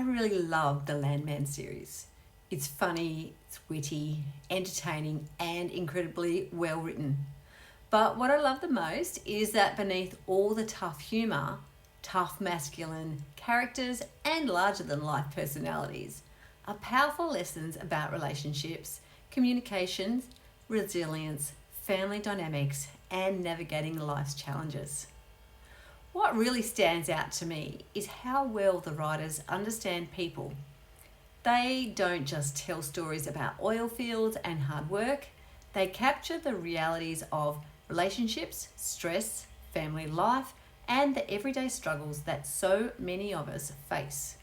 really love the Landman series. It's funny, it's witty, entertaining, and incredibly well written. But what I love the most is that beneath all the tough humour, tough masculine characters, and larger than life personalities are powerful lessons about relationships, communications, resilience, family dynamics, and navigating life's challenges. What really stands out to me is how well the writers understand people. They don't just tell stories about oil fields and hard work, they capture the realities of relationships, stress, family life, and the everyday struggles that so many of us face.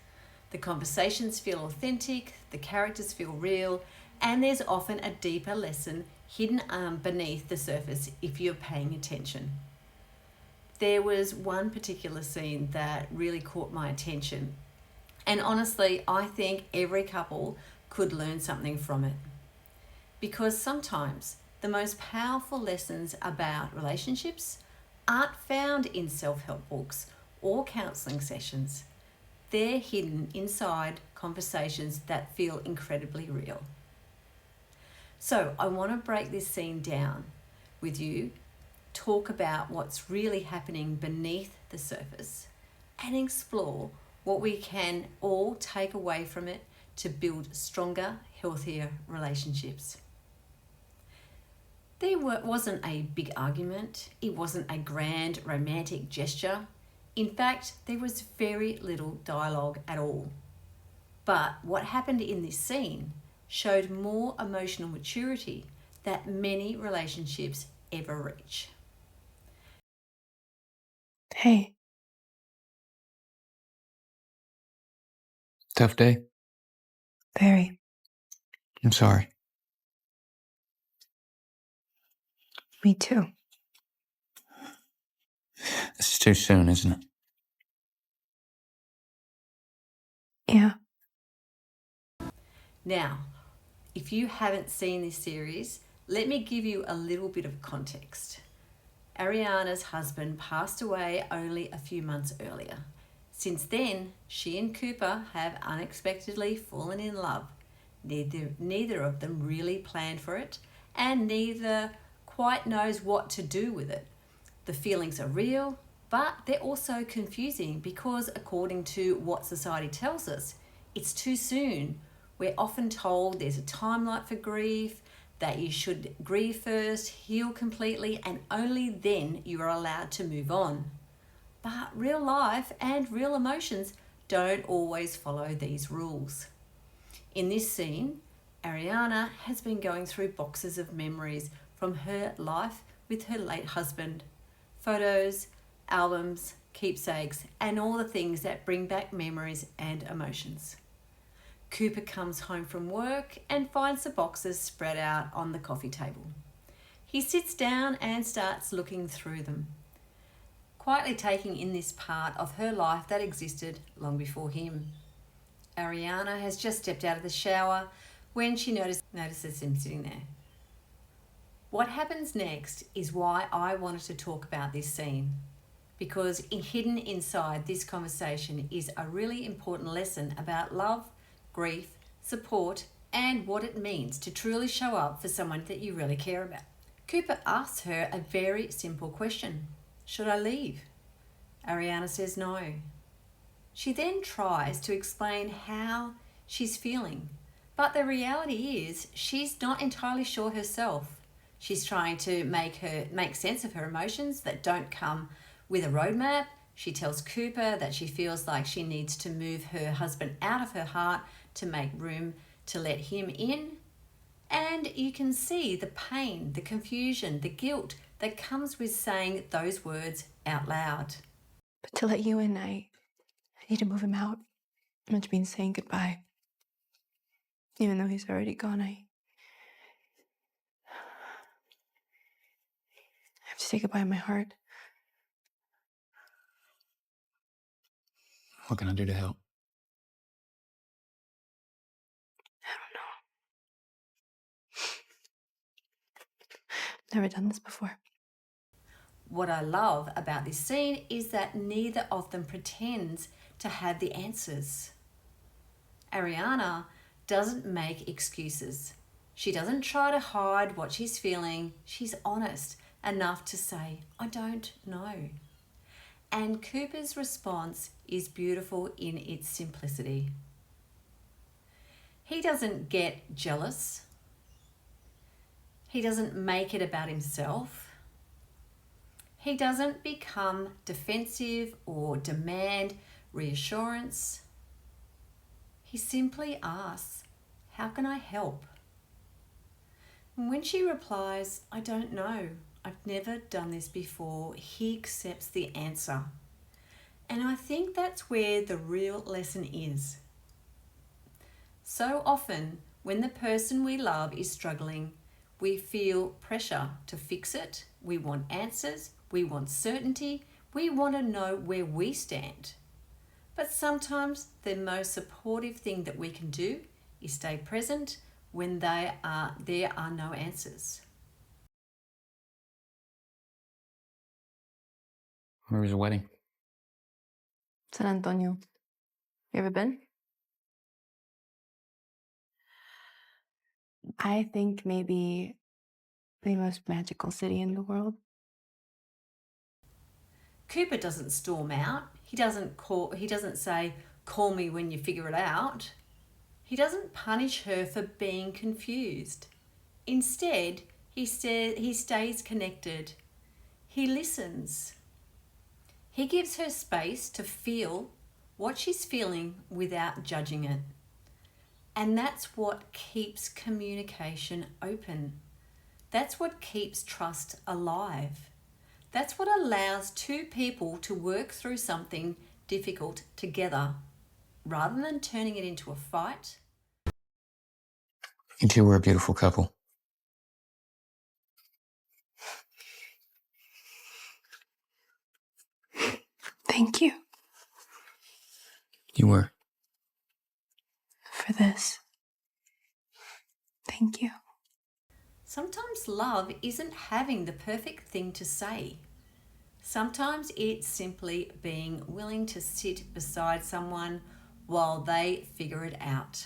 The conversations feel authentic, the characters feel real, and there's often a deeper lesson hidden beneath the surface if you're paying attention. There was one particular scene that really caught my attention, and honestly, I think every couple could learn something from it. Because sometimes the most powerful lessons about relationships aren't found in self help books or counselling sessions. They're hidden inside conversations that feel incredibly real. So, I want to break this scene down with you, talk about what's really happening beneath the surface, and explore what we can all take away from it to build stronger, healthier relationships. Wasn't a big argument, it wasn't a grand romantic gesture. In fact, there was very little dialogue at all. But what happened in this scene showed more emotional maturity that many relationships ever reach. Hey, Tough day? very. I'm sorry. Me too. This is too soon, isn't it? Yeah. Now, if you haven't seen this series, let me give you a little bit of context. Ariana's husband passed away only a few months earlier. Since then, she and Cooper have unexpectedly fallen in love. Neither of them really planned for it, and neither quite knows what to do with it. The feelings are real, but they're also confusing because, according to what society tells us, it's too soon. We're often told there's a timeline for grief, that you should grieve first, heal completely, and only then you are allowed to move on. But real life and real emotions don't always follow these rules. In this scene, Ariana has been going through boxes of memories from her life with her late husband. Photos, albums, keepsakes, and all the things that bring back memories and emotions. Cooper comes home from work and finds the boxes spread out on the coffee table. He sits down and starts looking through them, quietly taking in this part of her life that existed long before him. Ariana has just stepped out of the shower when she notices him sitting there. What happens next is why I wanted to talk about this scene, because hidden inside this conversation is a really important lesson about love, grief, support, and what it means to truly show up for someone that you really care about. Cooper asks her a very simple question: should I leave? Ariana says no. She then tries to explain how she's feeling, but the reality is she's not entirely sure herself. She's trying to make sense of her emotions that don't come with a roadmap. She tells Cooper that she feels like she needs to move her husband out of her heart to make room to let him in. And you can see the pain, the confusion, the guilt that comes with saying those words out loud. But to let you in, I need to move him out, which means saying goodbye. Even though he's already gone, I have to say goodbye in my heart. What can I do to help? I don't know. Never done this before. What I love about this scene is that neither of them pretends to have the answers. Ariana doesn't make excuses. She doesn't try to hide what she's feeling. She's honest enough to say, I don't know. And Cooper's response is beautiful in its simplicity. He doesn't get jealous. He doesn't make it about himself. He doesn't become defensive or demand reassurance. He simply asks, how can I help? And when she replies, I don't know, I've never done this before, he accepts the answer. And I think that's where the real lesson is. So often, when the person we love is struggling, we feel pressure to fix it. We want answers. We want certainty. We want to know where we stand. But sometimes the most supportive thing that we can do is stay present when there are no answers. Where was the wedding? San Antonio. You ever been? I think maybe the most magical city in the world. Cooper doesn't storm out. He doesn't say, call me when you figure it out. He doesn't punish her for being confused. Instead, he stays connected. He listens. He gives her space to feel what she's feeling without judging it. And that's what keeps communication open. That's what keeps trust alive. That's what allows two people to work through something difficult together rather than turning it into a fight. You two were a beautiful couple. Thank you You were. for this. Thank you. Sometimes love isn't having the perfect thing to say. Sometimes it's simply being willing to sit beside someone while they figure it out.